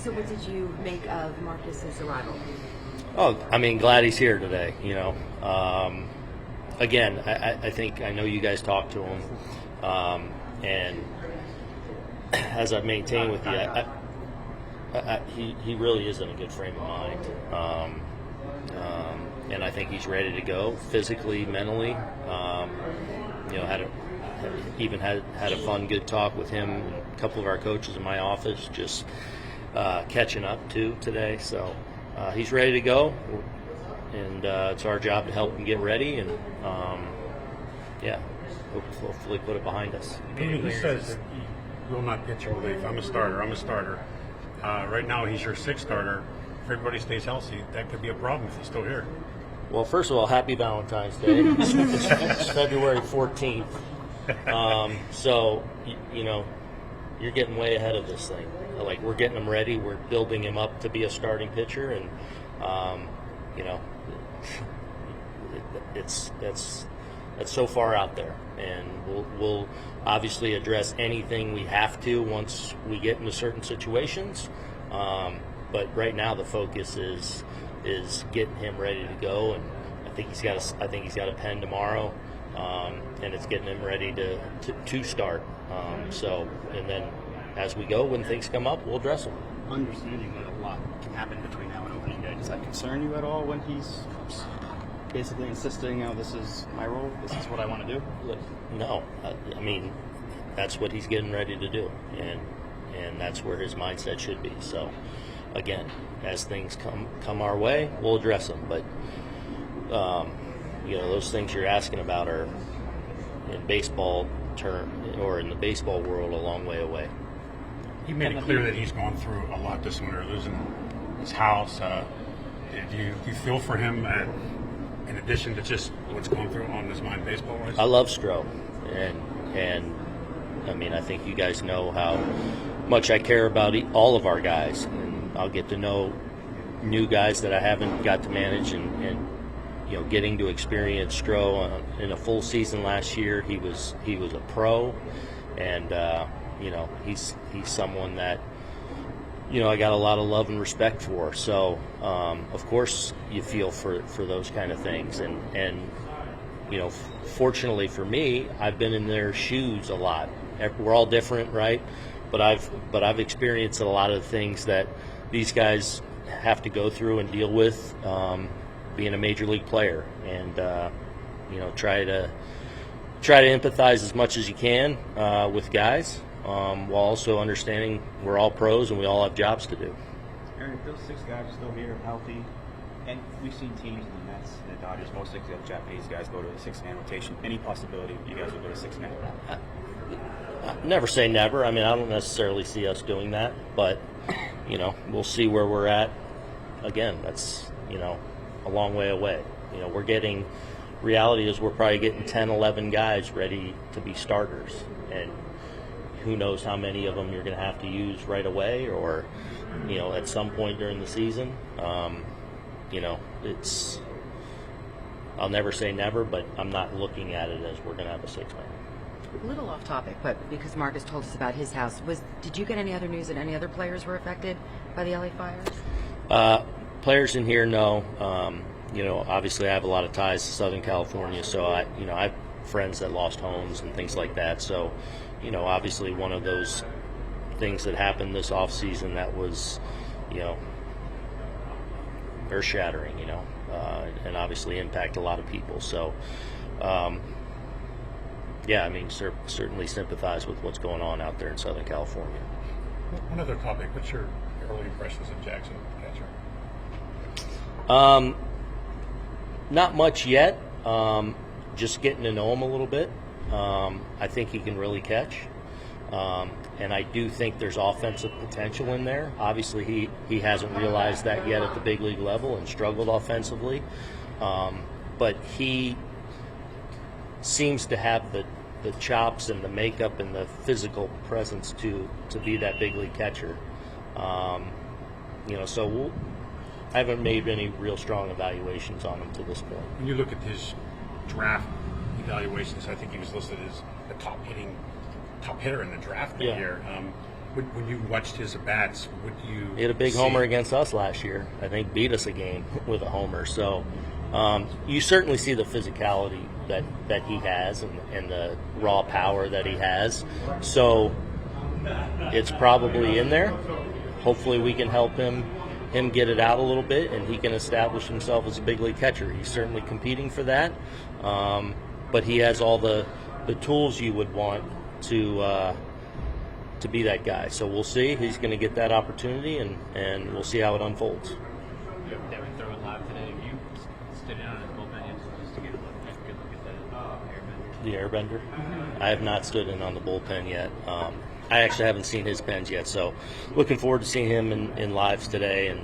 So what did you make of Marcus's arrival? Oh, I mean, glad he's here today. Again, I think I know you guys talked to him, and as I've maintained with you, he really is in a good frame of mind, and I think he's ready to go physically, mentally. Had a fun, good talk with him. And a couple of our coaches in my office just catching up too today. So he's ready to go, and it's our job to help him get ready. And hopefully put it behind us. He says that he will not get your relief. I'm a starter. Right now, he's your sixth starter. If everybody stays healthy, that could be a problem if he's still here. Well, first of all, happy Valentine's Day. It's February 14th. So, you're getting way ahead of this thing. Like, we're getting him ready. We're building him up to be a starting pitcher. And, that's so far out there. And we'll obviously address anything we have to once we get into certain situations. But right now the focus is getting him ready to go, and I think he's got a pen tomorrow, and it's getting him ready to start. And then as we go, when things come up, we'll address them. Understanding that a lot can happen between now and opening day, does that concern you at all when he's basically insisting, this is my role, this is what I want to do? No, I mean, that's what he's getting ready to do, and that's where his mindset should be. So, again, as things come our way, we'll address them. But those things you're asking about are in baseball term or in the baseball world a long way away. He made it clear that he's gone through a lot this winter, losing his house. Do you feel for him? In addition to just what's going through on his mind baseball-wise? I love Stro, and I mean, I think you guys know how much I care about all of our guys, and I'll get to know new guys that I haven't got to manage, and getting to experience Stro in a full season last year. He was a pro, and he's someone that I got a lot of love and respect for. So, of course, you feel for those kind of things. And fortunately for me, I've been in their shoes a lot. We're all different, right? But I've experienced a lot of the things that these guys have to go through and deal with being a major league player. And, try to empathize as much as you can with guys. While also understanding we're all pros and we all have jobs to do. Aaron, if those six guys are still here, healthy, and we've seen teams in the Mets and the Dodgers, most of the Japanese guys go to a six-man rotation. Any possibility you guys will go to six-man? Never say never. I mean, I don't necessarily see us doing that, but we'll see where we're at. Again, that's a long way away. Reality is we're probably getting 10, 11 guys ready to be starters, and who knows how many of them you're going to have to use right away or, at some point during the season. I'll never say never, but I'm not looking at it as we're going to have a six-man. A little off topic, but because Marcus told us about his house, did you get any other news that any other players were affected by the LA fires? Players in here, no. Obviously I have a lot of ties to Southern California, so I have friends that lost homes and things like that. So, obviously one of those things that happened this off season that was, earth-shattering, and obviously impact a lot of people. So, certainly sympathize with what's going on out there in Southern California. One other topic. What's your early impressions of Jackson, catcher? Not much yet. Just getting to know him a little bit. I think he can really catch. And I do think there's offensive potential in there. Obviously, he hasn't realized that yet at the big league level and struggled offensively. But he seems to have the chops and the makeup and the physical presence to be that big league catcher. So I haven't made any real strong evaluations on him to this point. When you look at his draft evaluations, I think he was listed as the top hitter in the draft that year. When you watched his at-bats, would you He had a big see- homer against us last year. I think beat us a game with a homer. So you certainly see the physicality that he has and the raw power that he has. So it's probably in there. Hopefully we can help him get it out a little bit, and he can establish himself as a big league catcher. He's certainly competing for that, but he has all the tools you would want to be that guy. So we'll see. He's going to get that opportunity, and we'll see how it unfolds. You have Devin throwing live today. Have you stood in on his bullpen yet just to get a good look at that airbender? The airbender. I have not stood in on the bullpen yet. I actually haven't seen his pens yet, so looking forward to seeing him in lives today, and